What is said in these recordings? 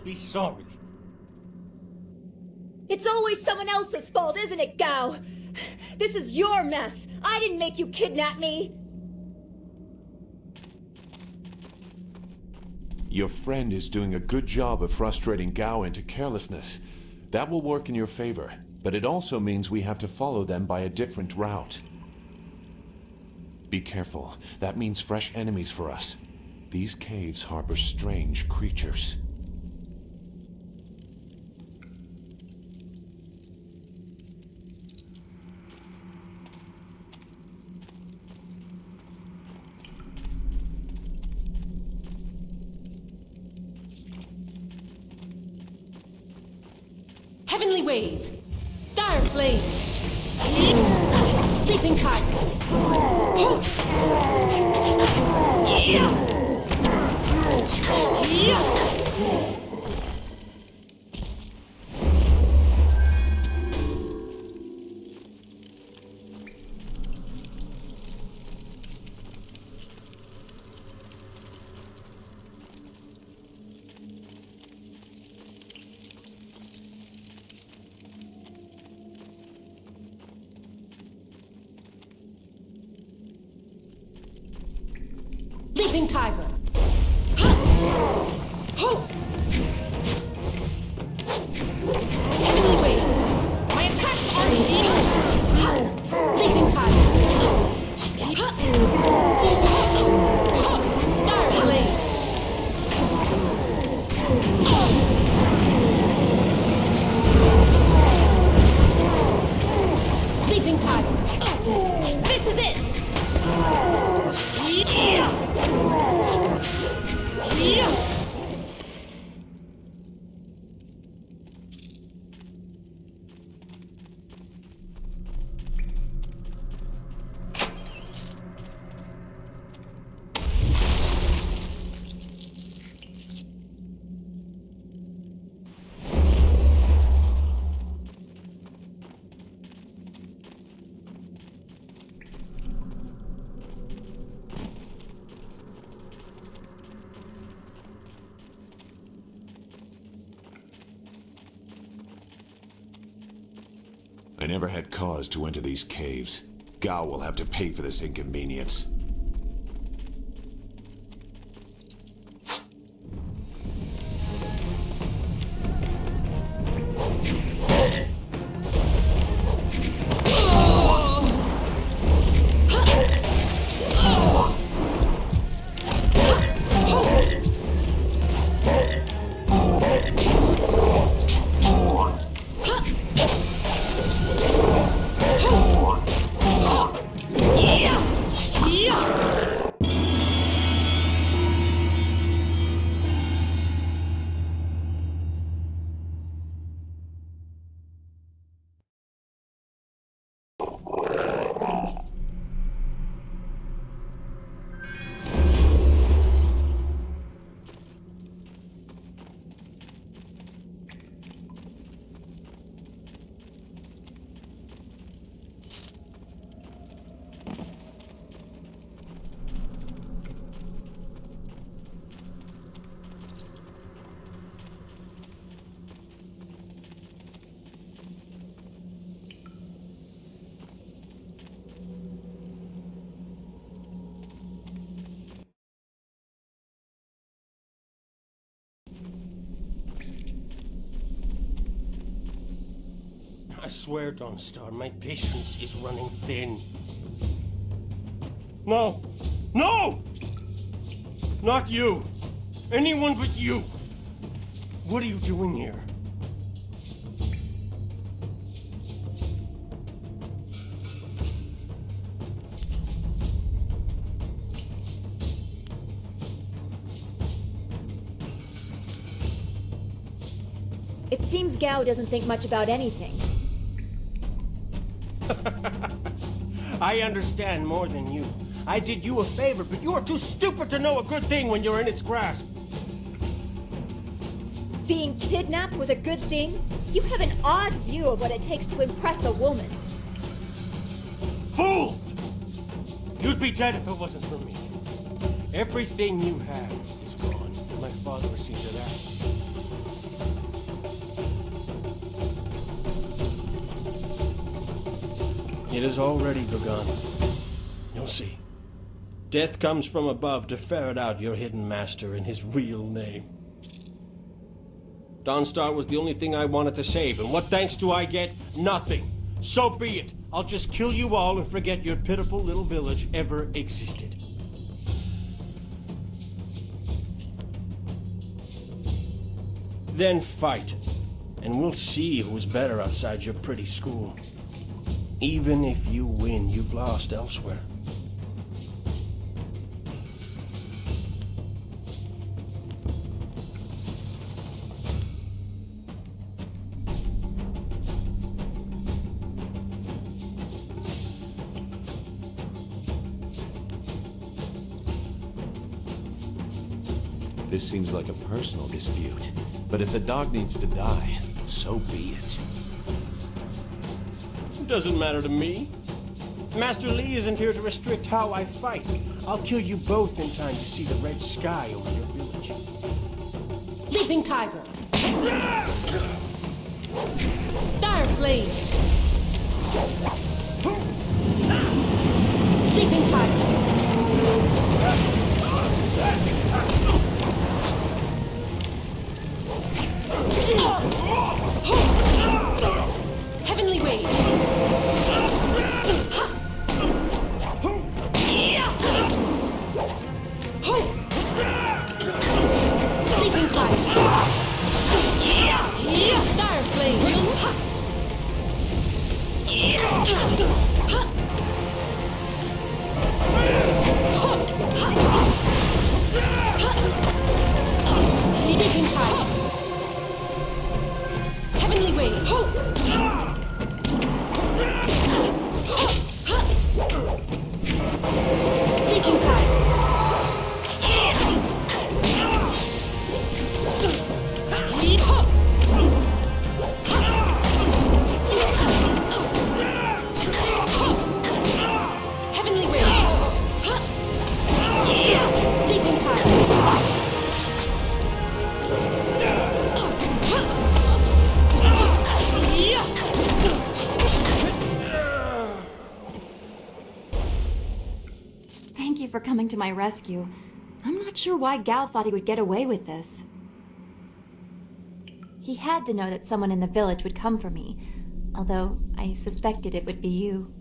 be sorry. It's always someone else's fault, isn't it, Gao? This is your mess. I didn't make you kidnap me. Your friend is doing a good job of frustrating Gao into carelessness. That will work in your favor, but it also means we have to follow them by a different route. Be careful. That means fresh enemies for us. These caves harbor strange creatures. Heavenly Wave! Dire Flame! Leaping Tiger! Leaping Tiger! Heavenly Wave! My attacks are Leaping Tiger! Dire Flame! Leaping Tiger! This is it! I never had cause to enter these caves. Gao will have to pay for this inconvenience. I swear, Downstar, my patience is running thin. No! No! Not you! Anyone but you! What are you doing here? It seems Gao doesn't think much about anything. I understand more than you. I did you a favor, but you are too stupid to know a good thing when you're in its grasp. Being kidnapped was a good thing? You have an odd view of what it takes to impress a woman. Fools! You'd be dead if it wasn't for me. Everything you have is gone, and my father will see to that. It has already begun. You'll see. Death comes from above to ferret out your hidden master and his real name. Downstar was the only thing I wanted to save, and what thanks do I get? Nothing. So be it. I'll just kill you all and forget your pitiful little village ever existed. Then fight, and we'll see who's better outside your pretty school. Even if you win, you've lost elsewhere. This seems like a personal dispute. But if the dog needs to die, so be it. It doesn't matter to me. Master Li isn't here to restrict how I fight. I'll kill you both in time to see the red sky over your village. Leaping tiger. Dire flame. Leaping tiger. Heavenly wave. Leaping tiger. Dire flame. Leaping tiger. Heavenly wave. Leaping tiger. Heavenly wave. Leaping tiger. Thank you for coming to my rescue. I'm not sure why Gao thought he would get away with this. He had to know that someone in the village would come for me, although I suspected it would be you.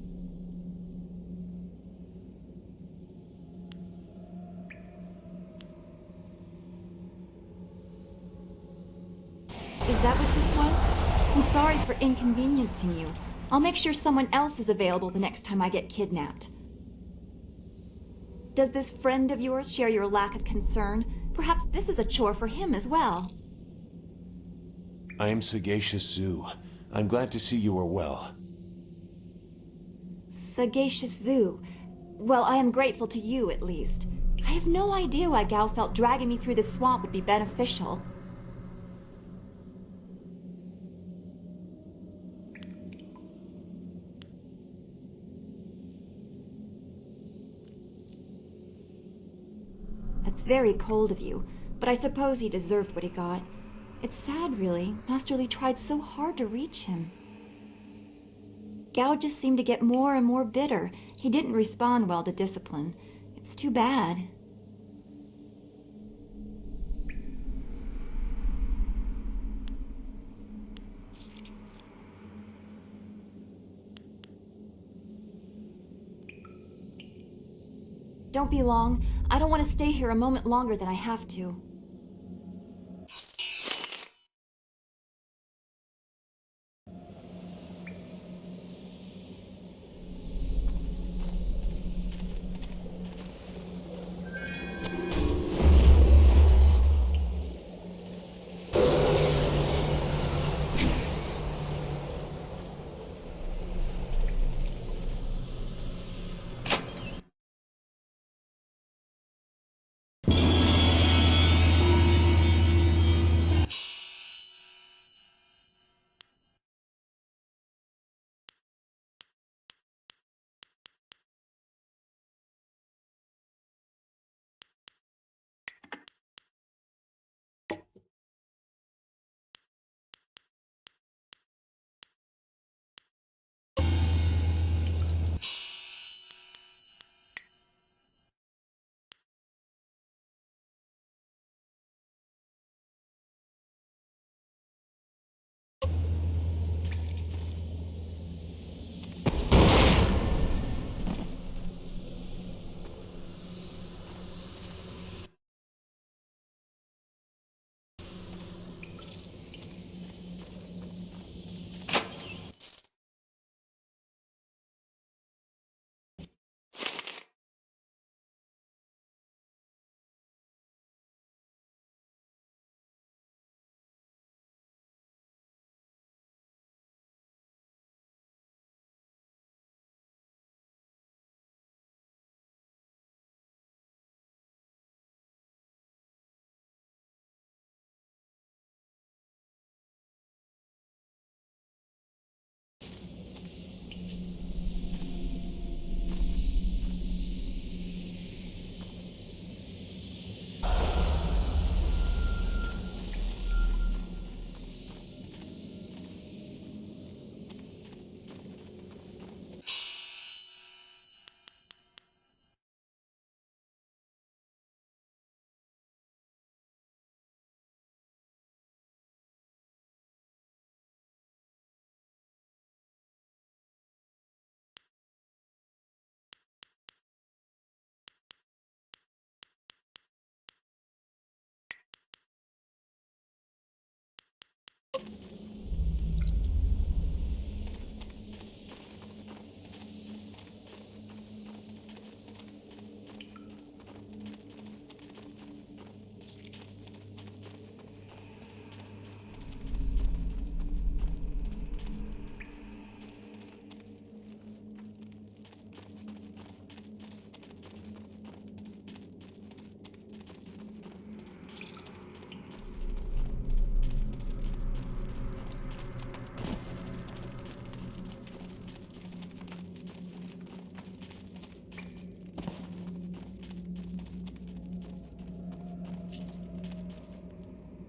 Is that what this was? I'm sorry for inconveniencing you. I'll make sure someone else is available the next time I get kidnapped. Does this friend of yours share your lack of concern? Perhaps this is a chore for him as well. I am Sagacious Zoo. I'm glad to see you are well. Sagacious Zoo. Well, I am grateful to you, at least. I have no idea why Gao felt dragging me through the swamp would be beneficial. It's very cold of you, but I suppose he deserved what he got. It's sad, really. Master Li tried so hard to reach him. Gao just seemed to get more and more bitter. He didn't respond well to discipline. It's too bad. Don't be long. I don't want to stay here a moment longer than I have to.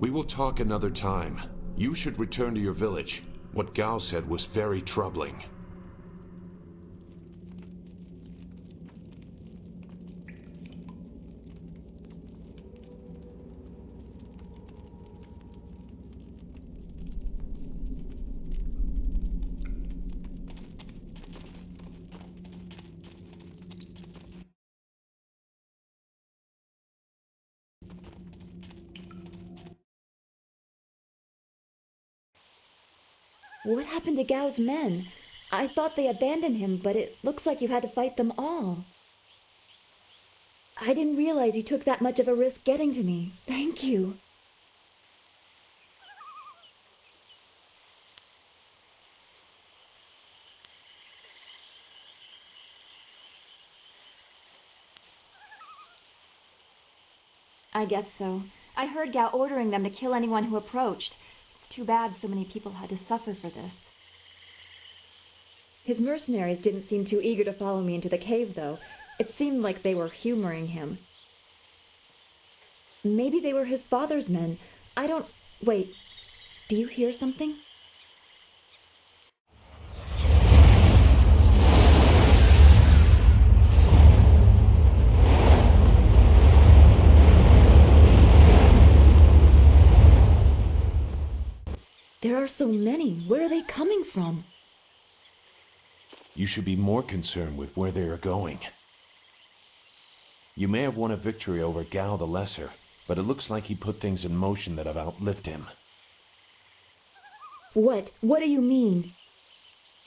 We will talk another time. You should return to your village. What Gao said was very troubling. What happened to Gao's men? I thought they abandoned him, but it looks like you had to fight them all. I didn't realize you took that much of a risk getting to me. Thank you. I guess so. I heard Gao ordering them to kill anyone who approached. It's too bad so many people had to suffer for this. His mercenaries didn't seem too eager to follow me into the cave, though. It seemed like they were humoring him. Maybe they were his father's men. I don't... Wait. Do you hear something? There are so many. Where are they coming from? You should be more concerned with where they are going. You may have won a victory over Gao the Lesser, but it looks like he put things in motion that have outlived him. What? What do you mean?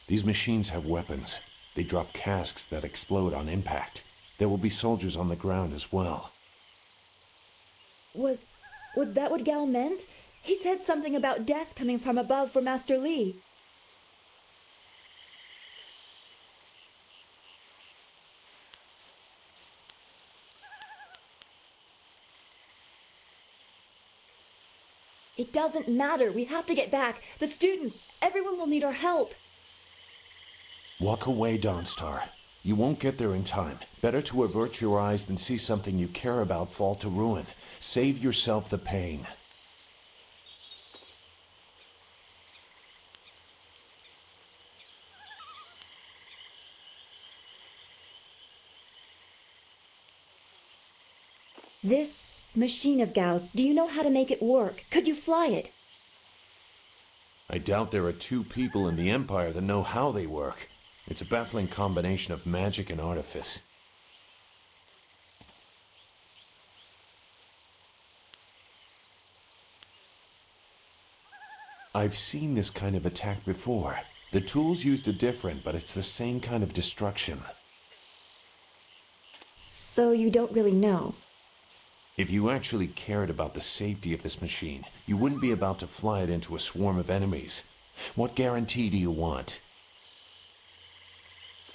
These machines have weapons. They drop casks that explode on impact. There will be soldiers on the ground as well. Was that what Gao meant? He said something about death coming from above for Master Li. It doesn't matter. We have to get back. The students, everyone will need our help. Walk away, Downstar. You won't get there in time. Better to avert your eyes than see something you care about fall to ruin. Save yourself the pain. This machine of Gao's, do you know how to make it work? Could you fly it? I doubt there are two people in the Empire that know how they work. It's a baffling combination of magic and artifice. I've seen this kind of attack before. The tools used are different, but it's the same kind of destruction. So you don't really know? If you actually cared about the safety of this machine, you wouldn't be about to fly it into a swarm of enemies. What guarantee do you want?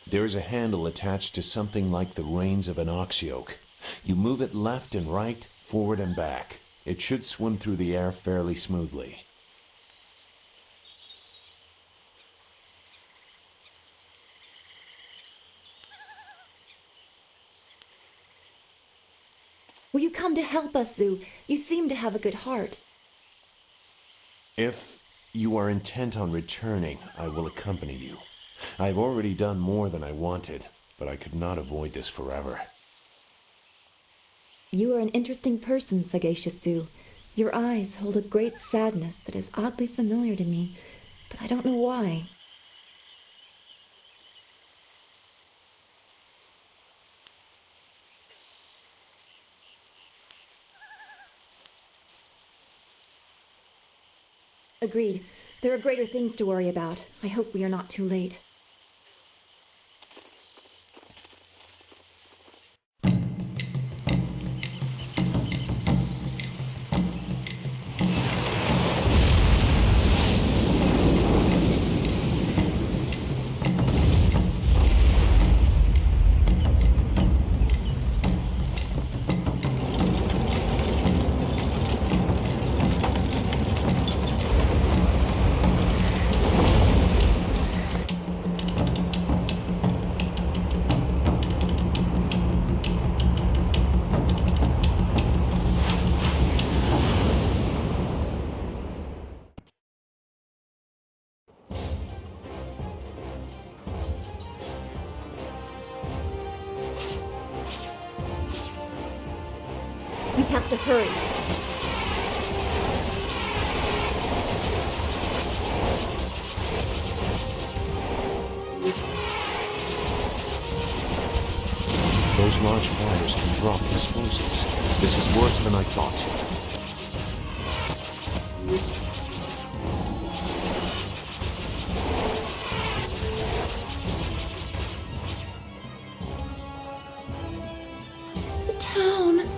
There is a handle attached to something like the reins of an ox yoke. You move it left and right, forward and back. It should swim through the air fairly smoothly. Will you come to help us, Zhu? You seem to have a good heart. If you are intent on returning, I will accompany you. I've already done more than I wanted, but I could not avoid this forever. You are an interesting person, sagacious Zhu. Your eyes hold a great sadness that is oddly familiar to me, but I don't know why. Agreed. There are greater things to worry about. I hope we are not too late. We have to hurry. Those large flyers can drop explosives. This is worse than I thought. The town.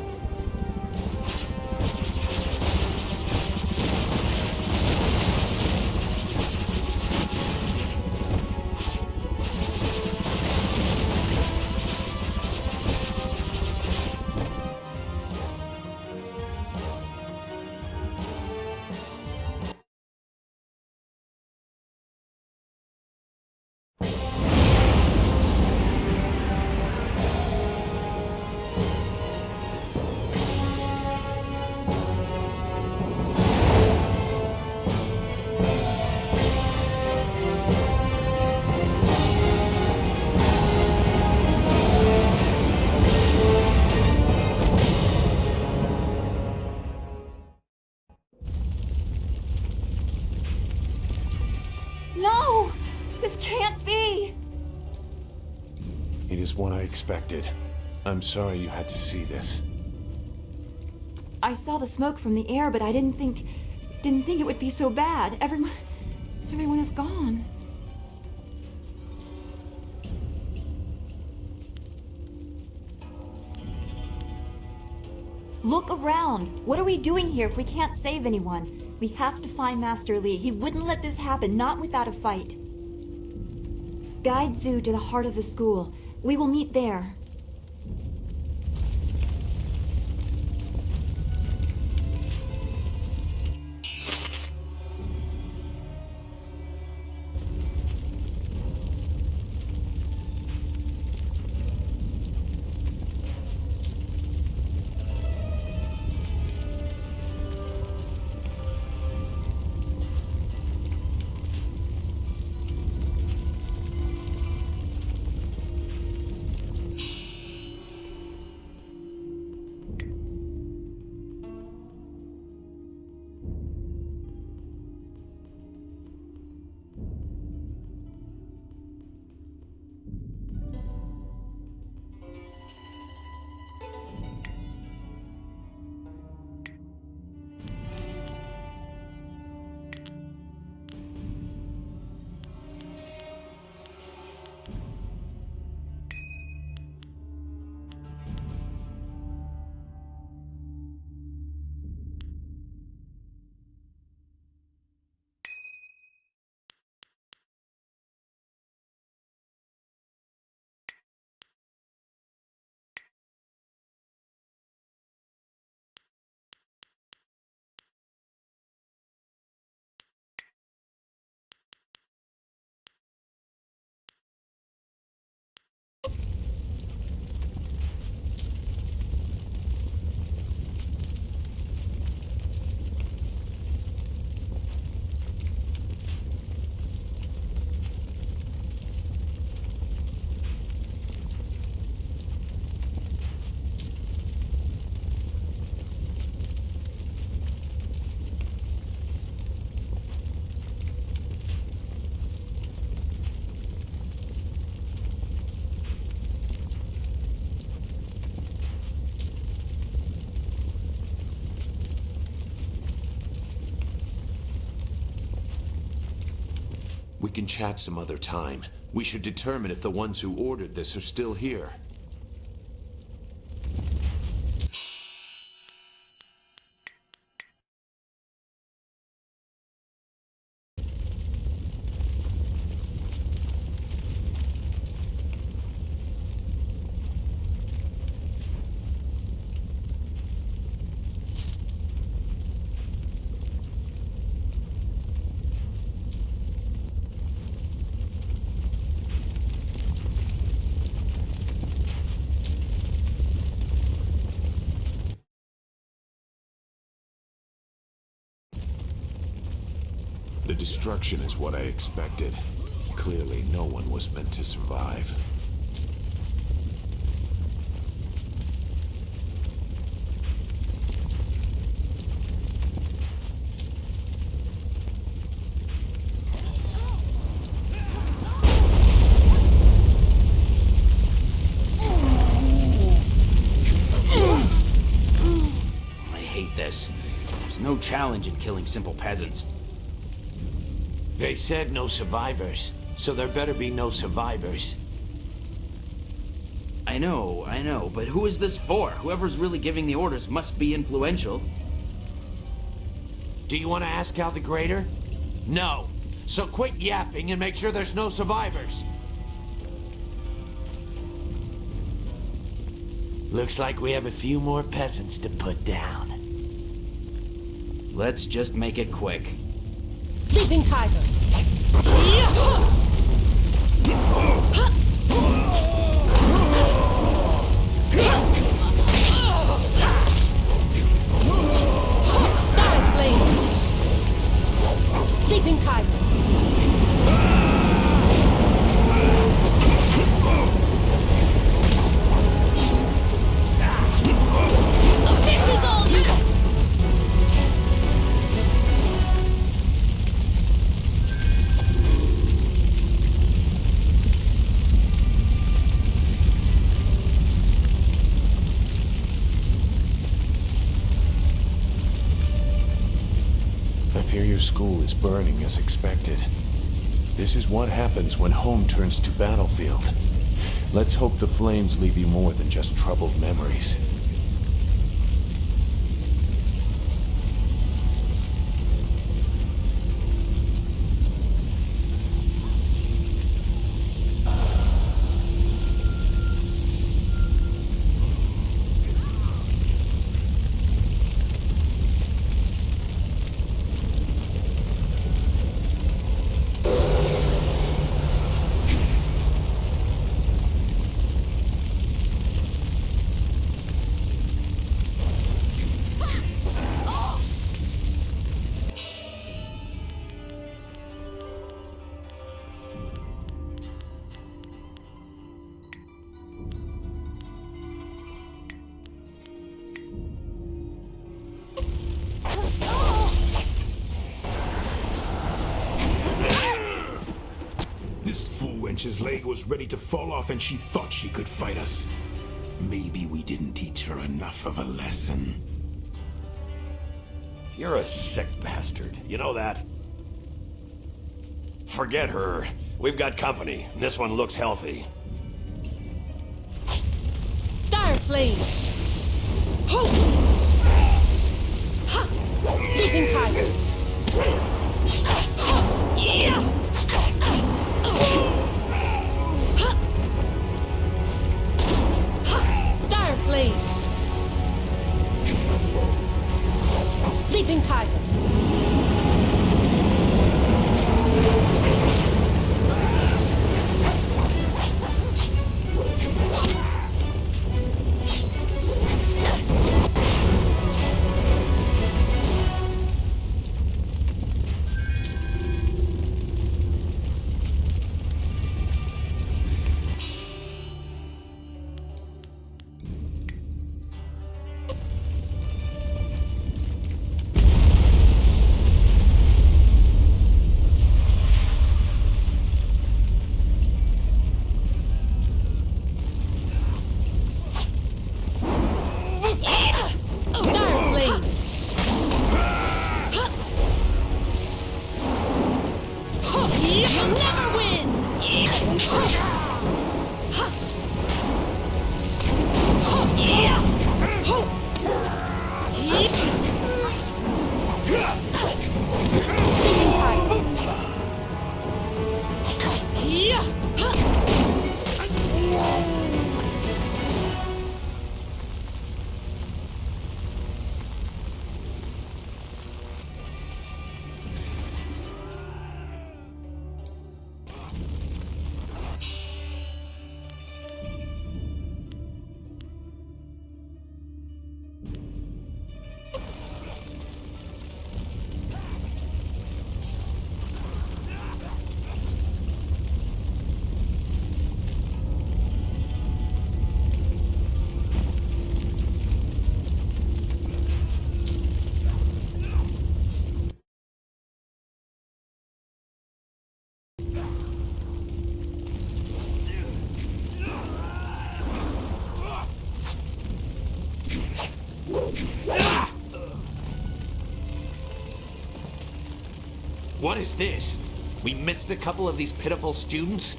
No! This can't be! It is what I expected. I'm sorry you had to see this. I saw the smoke from the air, but I didn't think it would be so bad. Everyone is gone. Look around. What are we doing here if we can't save anyone? We have to find Master Li. He wouldn't let this happen, not without a fight. Guide Zhu to the heart of the school. We will meet there. We can chat some other time. We should determine if the ones who ordered this are still here. The destruction is what I expected. Clearly, no one was meant to survive. challenge in killing simple peasants. They said no survivors, so there better be no survivors. I know, but who is this for? Whoever's really giving the orders must be influential. Do you want to ask Cal the Greater? No. So quit yapping and make sure there's no survivors. Looks like we have a few more peasants to put down. Let's just make it quick. Leaping tiger. Dire flame. Leaping tiger. This is all you. I fear your school is burning as expected. This is what happens when home turns to battlefield. Let's hope the flames leave you more than just troubled memories. This fool wench's leg was ready to fall off and she thought she could fight us. Maybe we didn't teach her enough of a lesson. You're a sick bastard. You know that? Forget her. We've got company, and this one looks healthy. Dire flame. Leaping tiger. Yeah. Dire flame. Leaping tiger. What is this? We missed a couple of these pitiful students?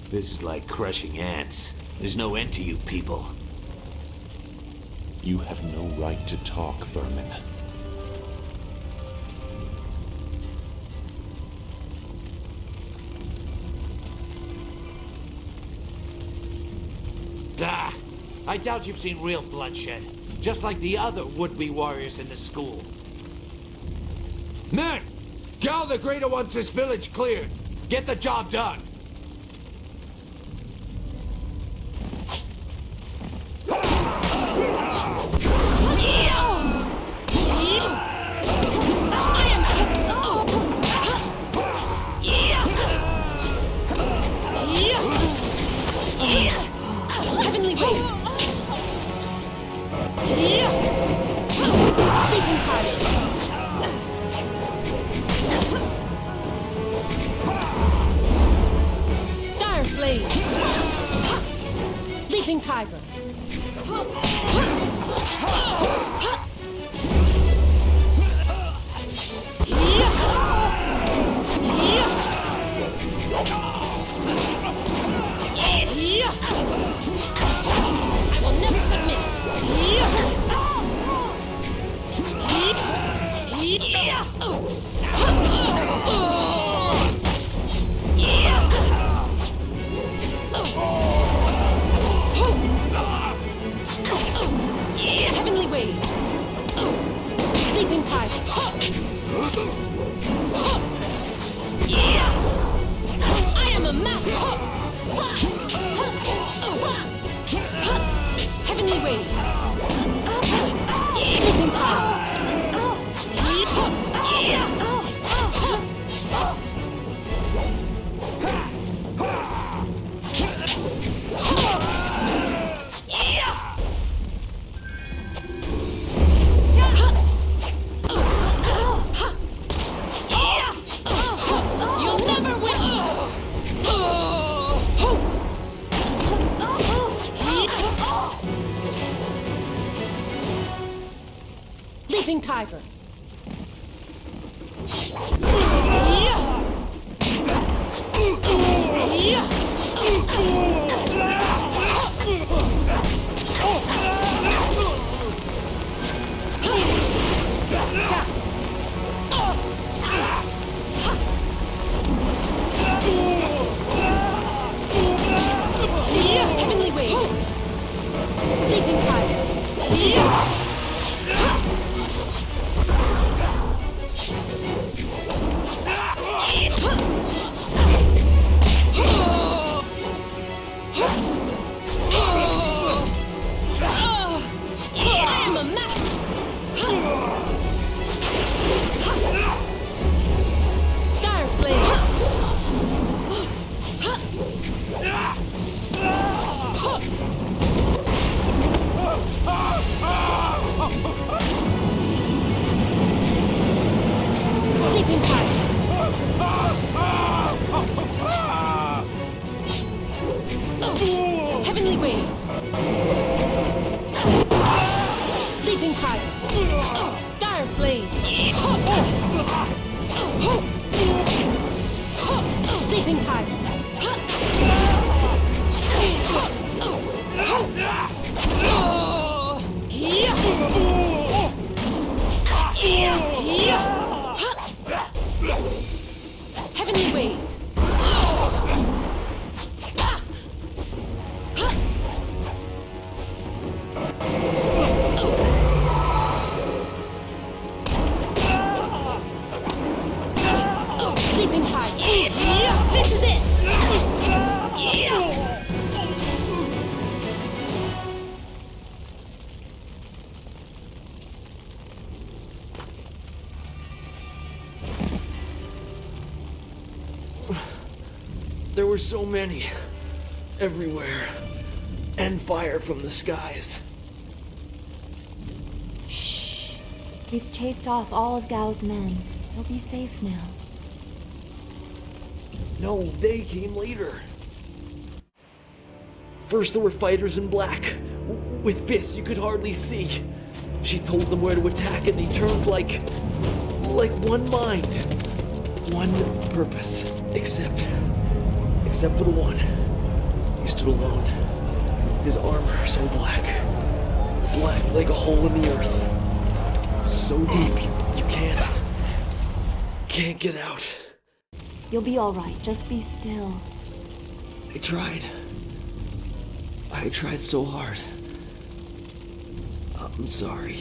This is like crushing ants. There's no end to you people. You have no right to talk, vermin. Ah, I doubt you've seen real bloodshed. Just like the other would-be warriors in the school. Men! Gal the Greater wants this village cleared. Get the job done. Heavenly wave. Leaping tiger. Dire flame. Leaping tiger. I will never submit. Heavenly wave. Leaping tiger. I am a master. Heavenly wave. Leaping tiger. You'll never win. Leaping tiger. Heavenly wave. Leaping tiger. I am a map. Dire flame. Leaping tiger. Heavenly wave. Leaping tiger. Dire flame. Leaping tiger. Heavenly wave. Leaping tiger. This is it. There were so many. Everywhere. And fire from the skies. Shh. We've chased off all of Gao's men. They'll be safe now. No, they came later. First there were fighters in black, with fists you could hardly see. She told them where to attack and they turned like like one mind, one purpose. Except for the one. He stood alone. His armor so black like a hole in the earth. So deep you can't get out. You'll be all right. Just be still. I tried so hard. I'm sorry.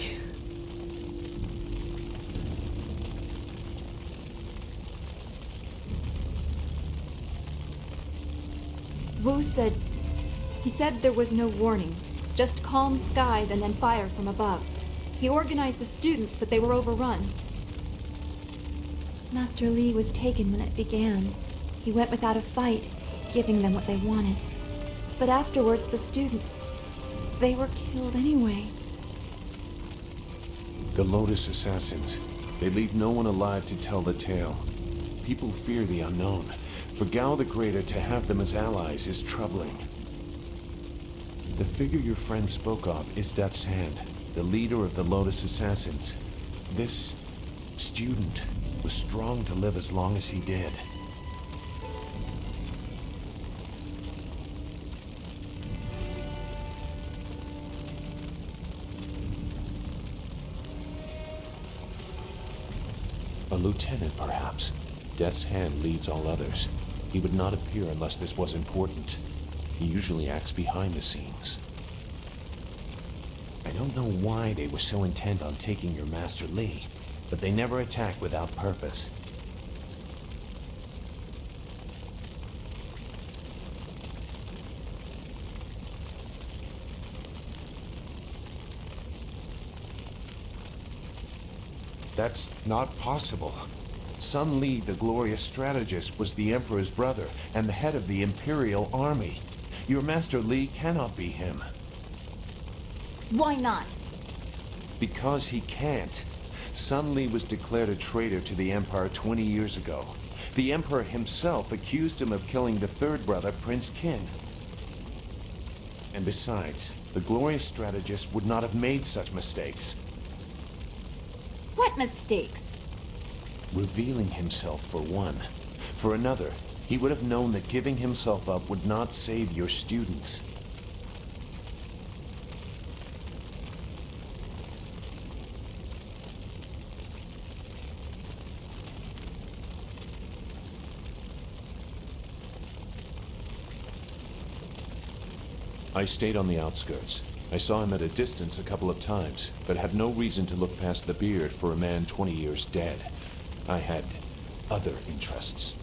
Wu said there was no warning. Just calm skies and then fire from above. He organized the students, but they were overrun. Master Li was taken when it began. He went without a fight, giving them what they wanted. But afterwards, the students, they were killed anyway. The Lotus Assassins. They leave no one alive to tell the tale. People fear the unknown. For Gao the Greater to have them as allies is troubling. The figure your friend spoke of is Death's Hand, the leader of the Lotus Assassins. This student was strong to live as long as he did. A lieutenant, perhaps. Death's Hand leads all others. He would not appear unless this was important. He usually acts behind the scenes. I don't know why they were so intent on taking your Master Li, but they never attack without purpose. That's not possible. Sun Li, the glorious strategist, was the Emperor's brother and the head of the Imperial Army. Your Master Li cannot be him. Why not? Because he can't. Sun Li was declared a traitor to the Empire 20 years ago. The Emperor himself accused him of killing the third brother, Prince Qin. And besides, the glorious strategist would not have made such mistakes. What mistakes? Revealing himself, for one. For another, he would have known that giving himself up would not save your students. I stayed on the outskirts. I saw him at a distance a couple of times, but had no reason to look past the beard for a man 20 years dead. I had other interests.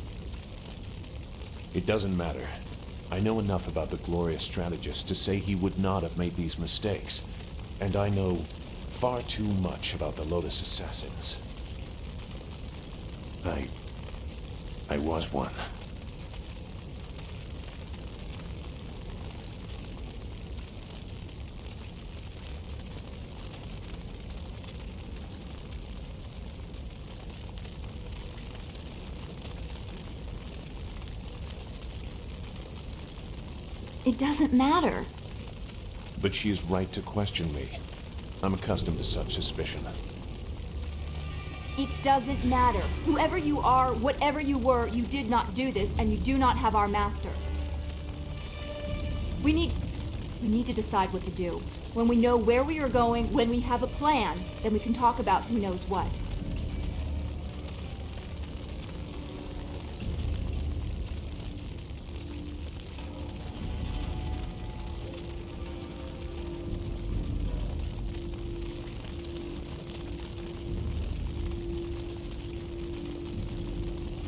It doesn't matter. I know enough about the glorious strategist to say he would not have made these mistakes. And I know far too much about the Lotus Assassins. I was one. It doesn't matter. But she is right to question me. I'm accustomed to such suspicion. It doesn't matter. Whoever you are, whatever you were, you did not do this, and you do not have our master. We need to decide what to do. When we know where we are going, when we have a plan, then we can talk about who knows what.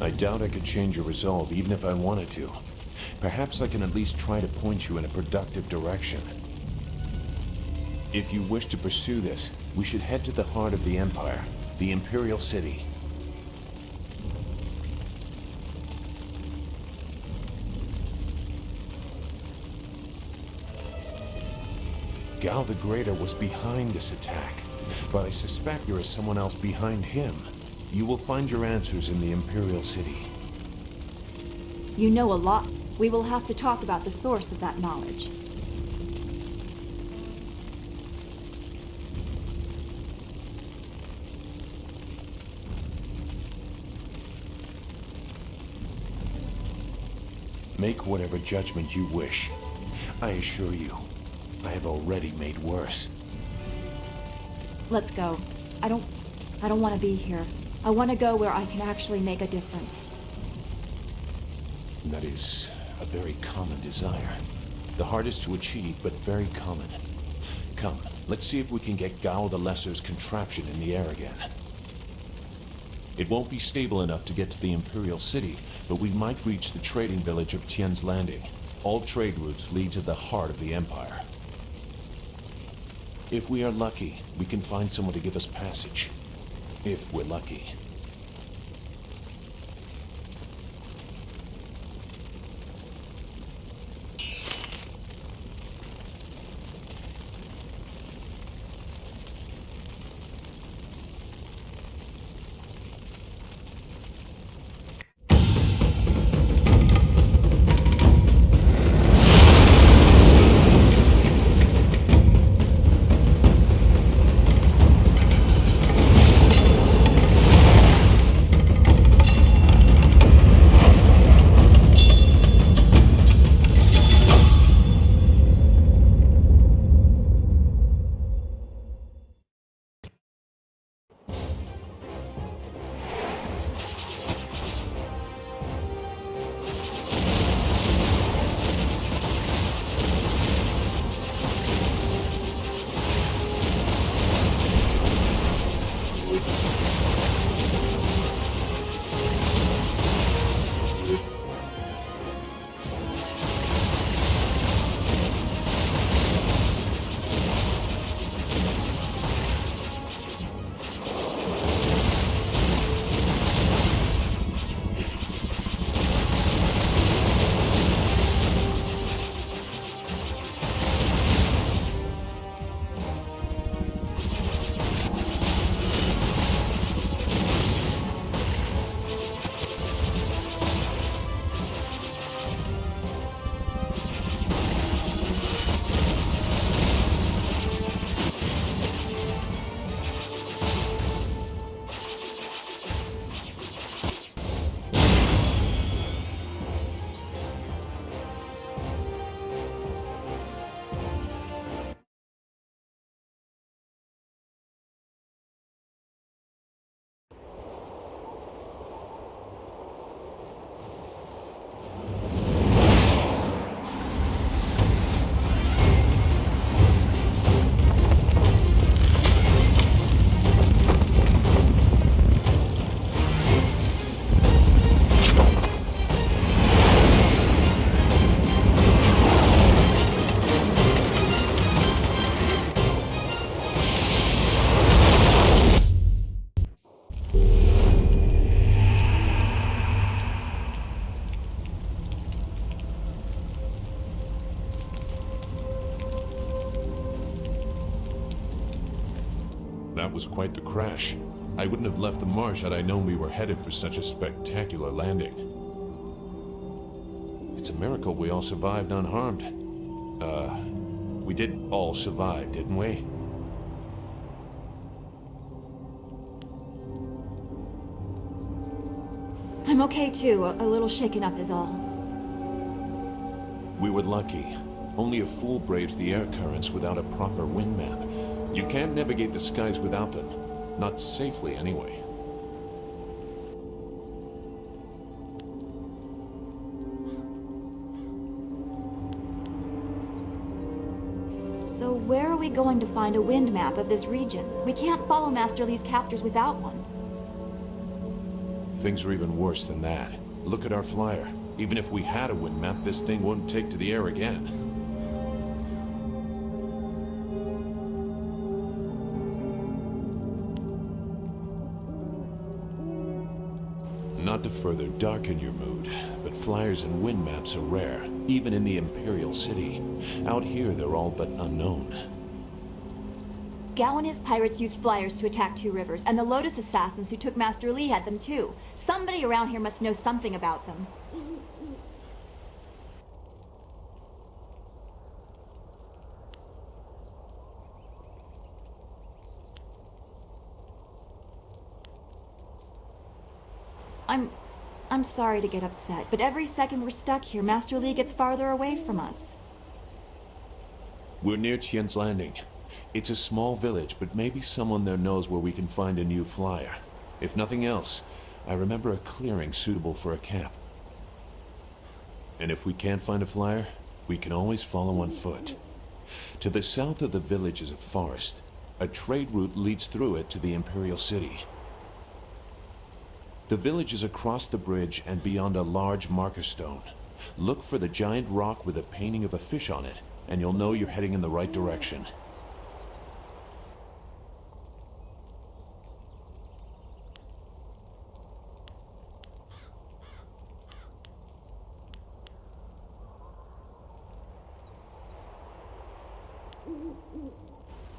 I doubt I could change your resolve, even if I wanted to. Perhaps I can at least try to point you in a productive direction. If you wish to pursue this, we should head to the heart of the Empire, the Imperial City. Gao the Greater was behind this attack, but I suspect there is someone else behind him. You will find your answers in the Imperial City. You know a lot. We will have to talk about the source of that knowledge. Make whatever judgment you wish. I assure you, I have already made worse. Let's go. I don't want to be here. I want to go where I can actually make a difference. That is a very common desire. The hardest to achieve, but very common. Come, let's see if we can get Gao the Lesser's contraption in the air again. It won't be stable enough to get to the Imperial City, but we might reach the trading village of Tian's Landing. All trade routes lead to the heart of the Empire. If we are lucky, we can find someone to give us passage. If we're lucky. That was quite the crash. I wouldn't have left the marsh had I known we were headed for such a spectacular landing. It's a miracle we all survived unharmed. We did all survive, didn't we? I'm okay too. A little shaken up is all. We were lucky. Only a fool braves the air currents without a proper wind map. You can't navigate the skies without them. Not safely, anyway. So where are we going to find a wind map of this region? We can't follow Master Li's captors without one. Things are even worse than that. Look at our flyer. Even if we had a wind map, this thing won't take to the air again. Not to further darken your mood, but flyers and wind maps are rare, even in the Imperial City. Out here, they're all but unknown. Gao and his pirates used flyers to attack Two Rivers, and the Lotus assassins who took Master Li had them too. Somebody around here must know something about them. I'm sorry to get upset, but every second we're stuck here, Master Li gets farther away from us. We're near Tien's Landing. It's a small village, but maybe someone there knows where we can find a new flyer. If nothing else, I remember a clearing suitable for a camp. And if we can't find a flyer, we can always follow on foot. To the south of the village is a forest. A trade route leads through it to the Imperial City. The village is across the bridge and beyond a large marker stone. Look for the giant rock with a painting of a fish on it, and you'll know you're heading in the right direction.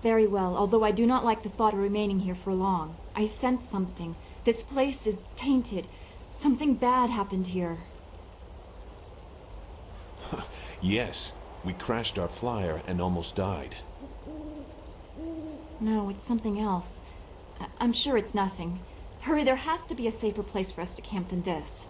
Very well, although I do not like the thought of remaining here for long. I sense something. This place is tainted. Something bad happened here. Yes, we crashed our flyer and almost died. No, it's something else. I'm sure it's nothing. Hurry, there has to be a safer place for us to camp than this.